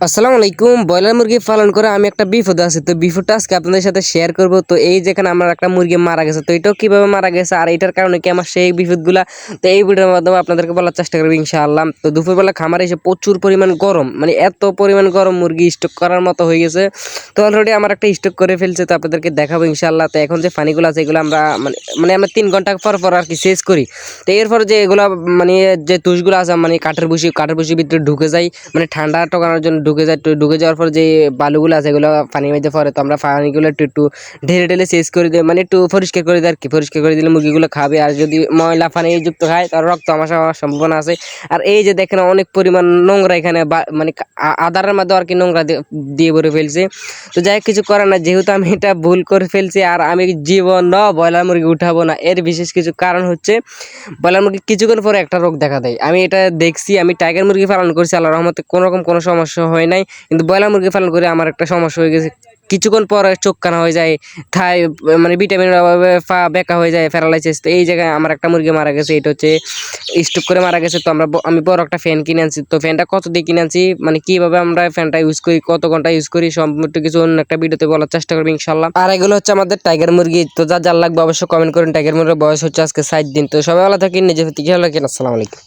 আসসালামু আলাইকুম। ব্রয়লার মুরগি পালন করে আমি একটা বিপদে আছি। তো বিপদটা আজকে আপনাদের সাথে শেয়ার করব। তো এই যেখানে আমার একটা মুরগি মারা গেছে, তো এটাও কিভাবে মারা গেছে আর এটার কারণে কি আমার সেই বিপদগুলা, তো এই ভিডিওর মাধ্যমে আপনাদেরকে বলার চেষ্টা করবো ইনশাআল্লাহ। তো দুপুরবেলা খামারে এসে প্রচুর পরিমাণ গরম, মানে এত পরিমাণ গরম মুরগি স্টক করার মতো হয়ে গেছে। তো অলরেডি আমার একটা স্টক করে ফেলছে, তো আপনাদেরকে দেখাবো ইনশাআল্লাহ। তো এখন যে পানিগুলো আছে এগুলো আমরা মানে আমরা 3 ঘন্টা পর পর আর কি শেষ করি। তো এরপর যে এগুলা মানে যে তুষগুলো আছে মানে কাঠের ভুসির ভিতরে ঢুকে যায়, মানে ঠান্ডা টকানোর জন্য ঢুকে যাওয়ার পর যে বালুগুলো আছে এগুলো পানির মধ্যে পড়ে। তো আমরা পানিগুলো একটু একটু ঢেলে ঢেলে শেষ করে দিই, মানে একটু পরিষ্কার করে দিই আর কি। পরিষ্কার করে দিলে মুরগিগুলো খাবে, আর যদি ময়লা পানি যুক্ত খায় তার রক্ত আমার হওয়ার সম্ভাবনা আছে। আর এই যে দেখেন অনেক পরিমাণ নোংরা এখানে, মানে আদারের মধ্যে আর কি নোংরা দিয়ে ভরে ফেলছে। তো যাই হোক, কিছু করার না, যেহেতু আমি এটা ভুল করে ফেলছি আর আমি জীবন ব্রয়লার মুরগি উঠাবো না। এর বিশেষ কিছু কারণ হচ্ছে, ব্রয়লার মুরগি কিছুক্ষণ পরে একটা রোগ দেখা দেয়। আমি এটা দেখছি, আমি টাইগার মুরগি পালন করছি, আল্লাহর রহমতে কোনো রকম কোনো সমস্যা হয় নাই। কিন্তু ব্রয়লার মুরগি পালন করে আমার একটা সমস্যা হয়ে গেছে। কিছুক্ষণ পরে চোখ কানা হয়ে যায়, থাই মানে ভিটামিনের অভাবে পা বেঁকা হয়ে যায়, প্যারালাইসিস। তো এই জায়গায় আমার একটা মুরগি মারা গেছে, এটা হচ্ছে স্ট্রোক করে মারা গেছে। তো আমি বড় একটা ফ্যান কিনে আনছি। তো ফ্যানটা কত দিয়ে কিনে আনছি, মানে কিভাবে আমরা ফ্যানটা ইউজ করি, কত ঘন্টা ইউজ করি, সম্পূর্ণ কিছু অন্য একটা ভিডিওতে বলার চেষ্টা করবো ইনশাল্লাহ। আর এগুলো হচ্ছে আমাদের টাইগার মুরগি। তো যার লাগবে অবশ্যই কমেন্ট করেন। টাইগার মুরগির বয়স হচ্ছে আজকে 60 দিন। তো সবাই ভালো থাকেন, নিজের প্রতি খেয়াল রাখেন। আসসালামু আলাইকুম।